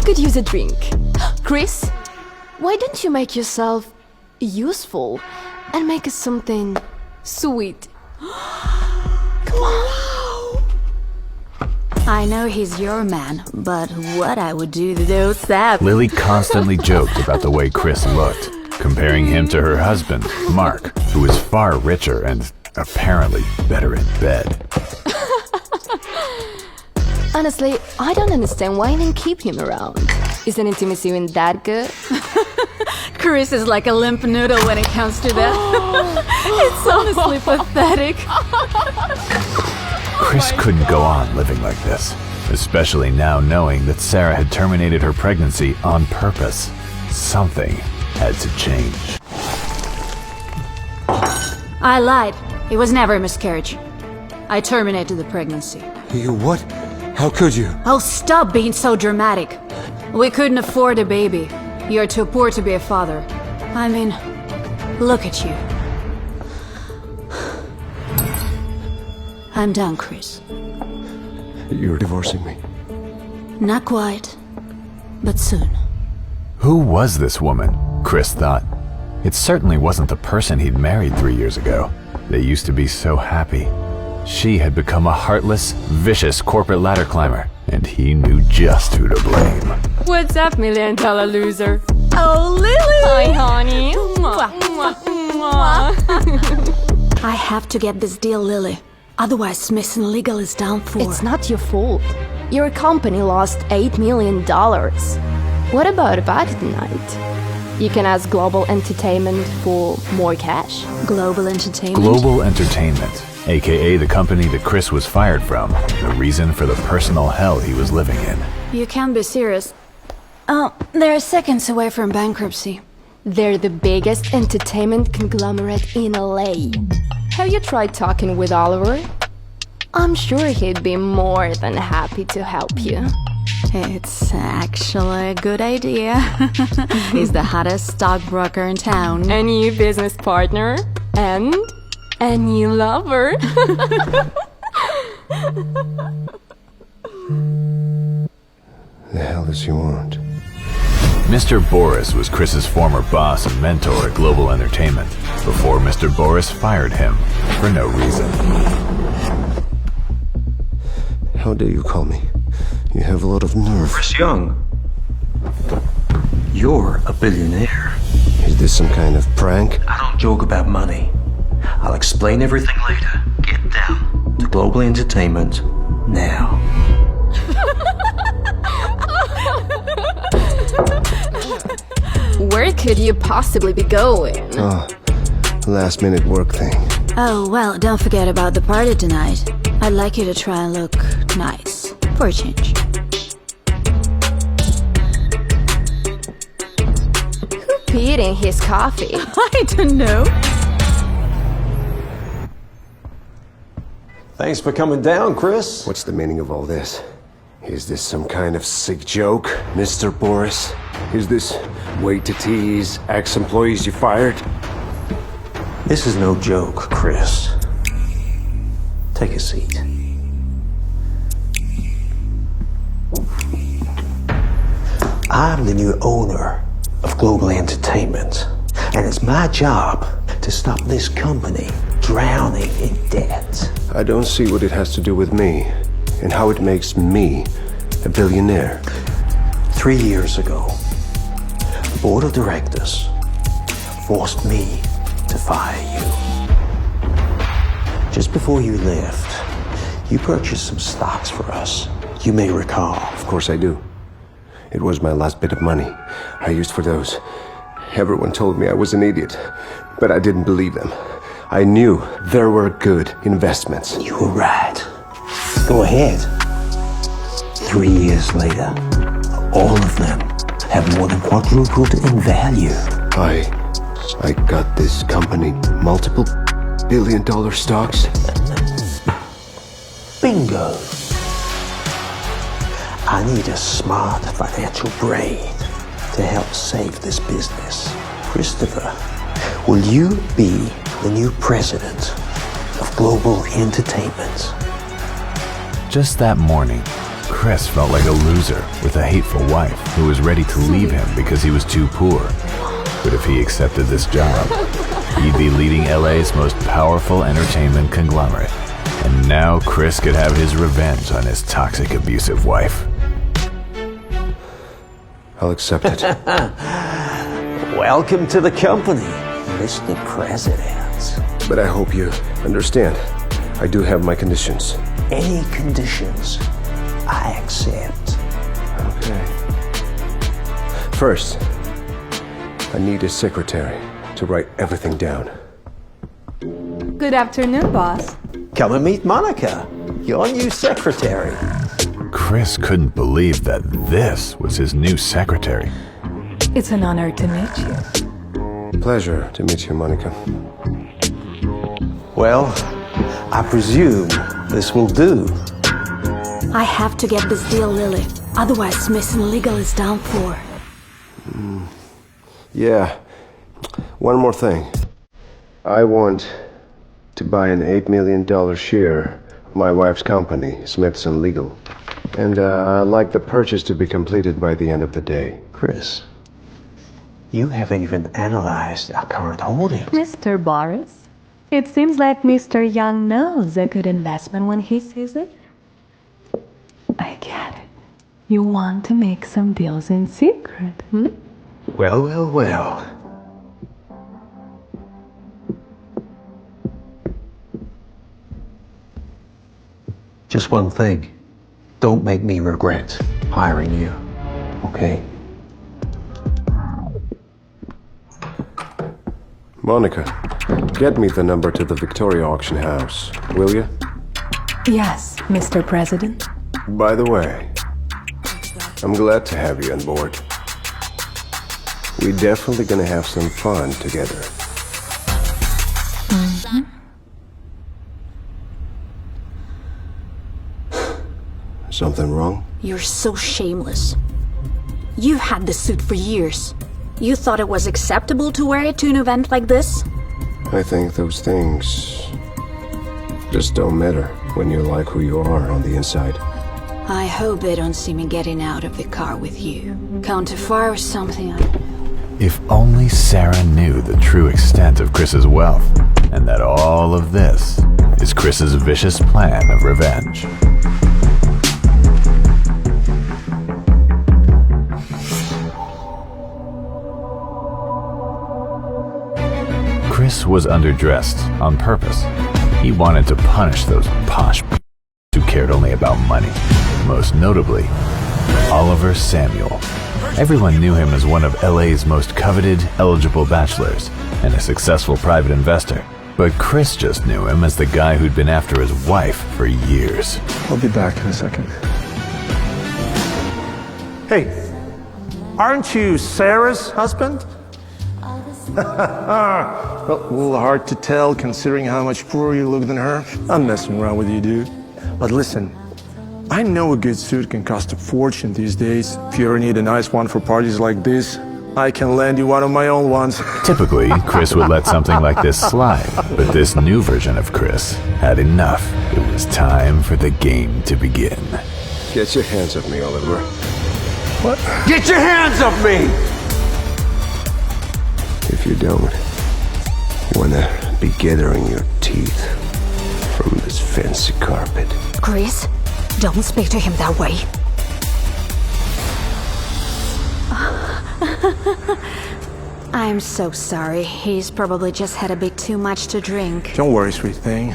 could use a drink. Chris, why don't you make yourself useful and make us something sweet? Come on. I know he's your man, but what I would do to those saps. Lily constantly joked about the way Chris looked, comparing him to her husband, Mark, who was far richer and apparently better in bed. Honestly, I don't understand why I didn't keep him around. Isn't intimacy even that good? Chris is like a limp noodle when it comes to that. It's honestly pathetic. Chris couldn't go on living like this, especially now knowing that Sarah had terminated her pregnancy on purpose. Something had to change. I lied. It was never a miscarriage. I terminated the pregnancy. You what? How could you? Oh, stop being so dramatic. We couldn't afford a baby. You're too poor to be a father. I mean, look at you. I'm done, Chris. You're divorcing me. Not quite, but soon. Who was this woman? Chris thought. It certainly wasn't the person he'd married 3 years ago. They used to be so happy. She had become a heartless, vicious corporate ladder climber, and he knew just who to blame. What's up, million-dollar loser? Oh, Lily! Hi, honey. Mwah, mwah, mwah. I have to get this deal, Lily. Otherwise, Smith & Legal is down for... It's not your fault. Your company lost $8 million. What about a party tonight? You can ask Global Entertainment for more cash. Global Entertainment? Global Entertainment, aka the company that Chris was fired from, the reason for the personal hell he was living in. You can't be serious. Oh, they're seconds away from bankruptcy. They're the biggest entertainment conglomerate in LA. Have you tried talking with Oliver? I'm sure he'd be more than happy to help you. It's actually a good idea. He's the hottest stockbroker in town. A new business partner and a new lover. The hell does he want? Mr. Boris was Chris's former boss and mentor at Global Entertainment before Mr. Boris fired him for no reason. How dare you call me? You have a lot of nerve. Chris Young, you're a billionaire. Is this some kind of prank? I don't joke about money. I'll explain everything later. Get down to Global Entertainment now. Where could you possibly be going? Oh, last minute work thing. Oh, well, don't forget about the party tonight. I'd like you to try and look nice. For a change. Who peed in his coffee? I don't know. Thanks for coming down, Chris. What's the meaning of all this? Is this some kind of sick joke, Mr. Boris? Is this way to tease ex-employees you fired? This is no joke, Chris. Take a seat. I'm the new owner of Global Entertainment, and it's my job to stop this company drowning in debt. I don't see what it has to do with me, and how it makes me a billionaire. 3 years ago, the board of directors forced me to fire you. Just before you left, you purchased some stocks for us. You may recall. Of course I do. It was my last bit of money I used for those. Everyone told me I was an idiot, but I didn't believe them. I knew there were good investments. You were right. Go ahead. 3 years later, all of them have more than quadrupled in value. I got this company multiple billion-dollar stocks. Bingo. I need a smart financial brain to help save this business. Christopher, will you be the new president of Global Entertainment? Just that morning, Chris felt like a loser with a hateful wife who was ready to leave him because he was too poor. But if he accepted this job, he'd be leading LA's most powerful entertainment conglomerate. And now Chris could have his revenge on his toxic, abusive wife. I'll accept it. Welcome to the company, Mr. President. But I hope you understand. I do have my conditions. Any conditions, I accept. Okay. First, I need a secretary to write everything down. Good afternoon, boss. Come and meet Monica, your new secretary. Chris couldn't believe that this was his new secretary. It's an honor to meet you. Pleasure to meet you, Monica. Well, I presume this will do. I have to get this deal, Lily. Otherwise, Smithson Legal is down for. Yeah. One more thing. I want to buy an $8 million share of my wife's company, Smithson Legal. And I'd like the purchase to be completed by the end of the day. Chris, you haven't even analyzed our current holdings. Mr. Boris, it seems like Mr. Young knows a good investment when he sees it. I get it. You want to make some deals in secret, hmm? Well, well, well. Just one thing. Don't make me regret hiring you, okay? Monica, get me the number to the Victoria auction house, will you? Yes, Mr. President. By the way, I'm glad to have you on board. We're definitely gonna have some fun together. Something wrong? You're so shameless. You've had this suit for years. You thought it was acceptable to wear it to an event like this? I think those things just don't matter when you like who you are on the inside. I hope they don't see me getting out of the car with you. Counterfire or something. If only Sarah knew the true extent of Chris's wealth, and that all of this is Chris's vicious plan of revenge. Chris was underdressed on purpose. He wanted to punish those posh who cared only about money. Most notably, Oliver Samuel. Everyone knew him as one of LA's most coveted, eligible bachelors and a successful private investor. But Chris just knew him as the guy who'd been after his wife for years. I'll be back in a second. Hey, aren't you Sarah's husband? Well, a little hard to tell considering how much poorer you look than her. I'm messing around with you, dude. But listen, I know a good suit can cost a fortune these days. If you ever need a nice one for parties like this, I can lend you one of my own ones. Typically, Chris would let something like this slide, but this new version of Chris had enough. It was time for the game to begin. Get your hands off me, Oliver. What? Get your hands off me! If you don't, you wanna be gathering your teeth from this fancy carpet. Chris, don't speak to him that way. I'm so sorry. He's probably just had a bit too much to drink. Don't worry, sweet thing.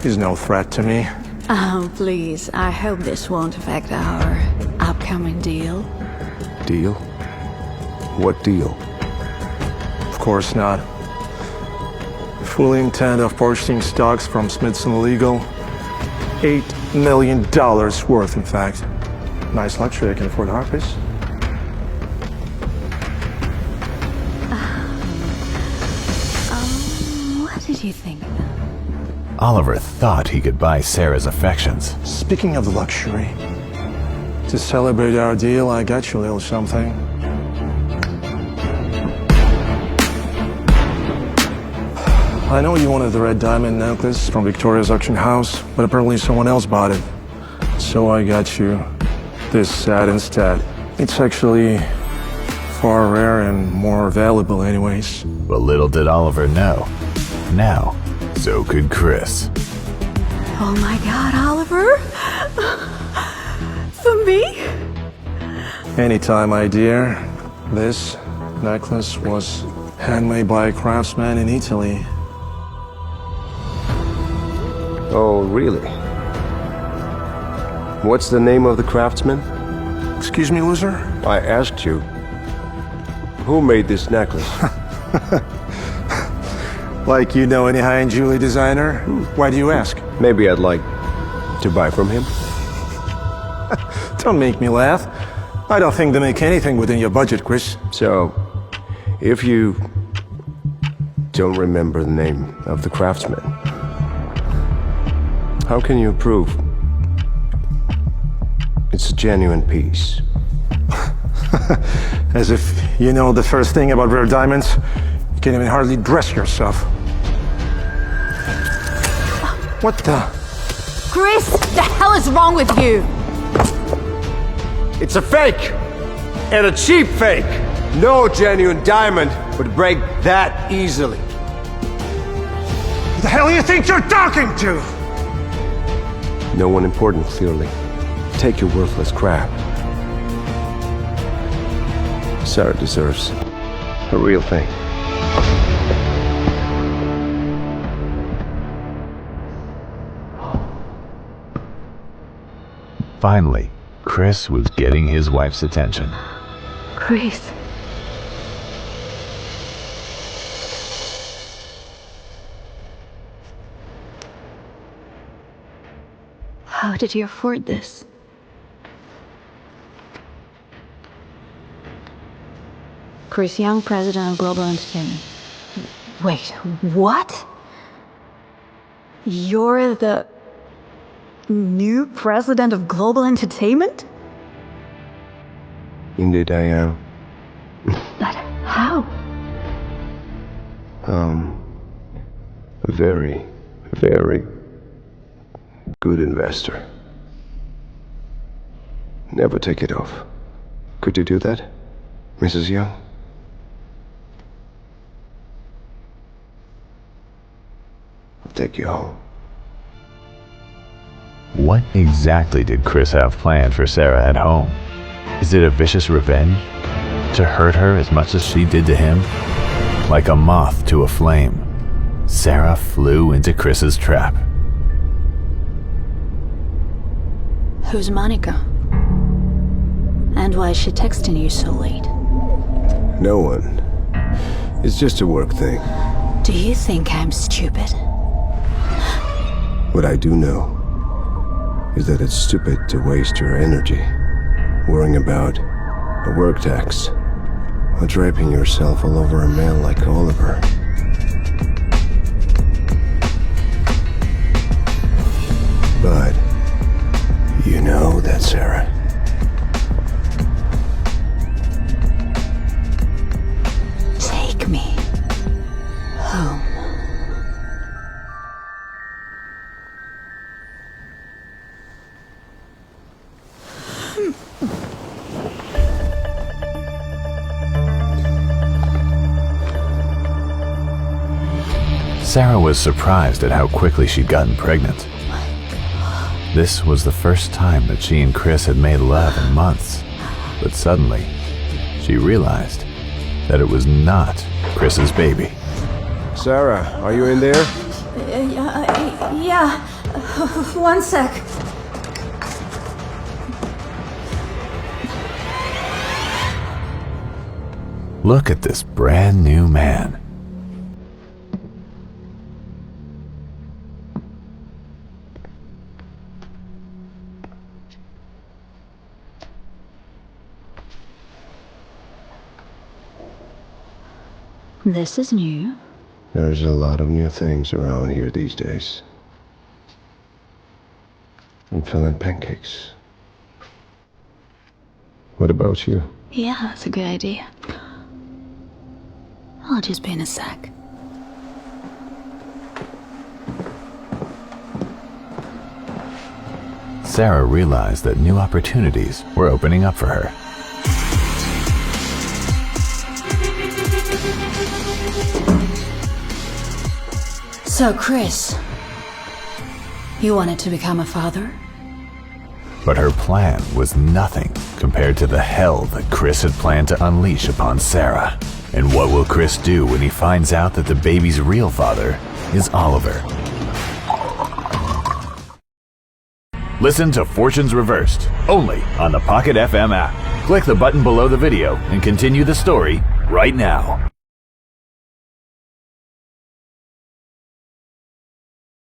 He's no threat to me. Oh, please. I hope this won't affect our upcoming deal. Deal? What deal? Of course not. Fully intend of purchasing stocks from Smithson Legal. $8 million worth, in fact. Nice luxury, I can afford Harpies. What did you think? Oliver thought he could buy Sarah's affections. Speaking of luxury, to celebrate our deal, I got you a little something. I know you wanted the red diamond necklace from Victoria's auction house, but apparently someone else bought it. So I got you this set instead. It's actually far rare and more valuable anyways. But little did Oliver know. Now, so could Chris. Oh my god, Oliver? For me? Anytime, my dear. This necklace was handmade by a craftsman in Italy. Oh, really? What's the name of the craftsman? Excuse me, loser? I asked you. Who made this necklace? Like you know any high-end jewelry designer? Why do you ask? Maybe I'd like to buy from him. Don't make me laugh. I don't think they make anything within your budget, Chris. So, if you don't remember the name of the craftsman, how can you prove it's a genuine piece? As if you know the first thing about rare diamonds. You can't even hardly dress yourself. What the? Chris, the hell is wrong with you? It's a fake! And a cheap fake! No genuine diamond would break that easily. Who the hell do you think you're talking to? No one important, clearly. Take your worthless crap. Sarah deserves a real thing. Finally, Chris was getting his wife's attention. Chris. How did you afford this? Chris Young, president of Global Entertainment. Wait, what? You're the new president of Global Entertainment? Indeed I am. But how? A very, very good investor. Never take it off. Could you do that, Mrs. Young? I'll take you home. What exactly did Chris have planned for Sarah at home? Is it a vicious revenge? To hurt her as much as she did to him? Like a moth to a flame, Sarah flew into Chris's trap. Who's Monica? And why is she texting you so late? No one. It's just a work thing. Do you think I'm stupid? What I do know is that it's stupid to waste your energy worrying about a work text or draping yourself all over a male like Oliver. But you know that Sarah. Take me home. Sarah was surprised at how quickly she'd gotten pregnant. This was the first time that she and Chris had made love in months. But suddenly, she realized that it was not Chris's baby. Sarah, are you in there? Yeah. 1 sec. Look at this brand new man. This is new. There's a lot of new things around here these days. I'm feeling pancakes. What about you? Yeah, that's a good idea. I'll just be in a sec. Sarah realized that new opportunities were opening up for her. So, Chris, you wanted to become a father? But her plan was nothing compared to the hell that Chris had planned to unleash upon Sarah. And what will Chris do when he finds out that the baby's real father is Oliver? Listen to Fortunes Reversed, only on the Pocket FM app. Click the button below the video and continue the story right now.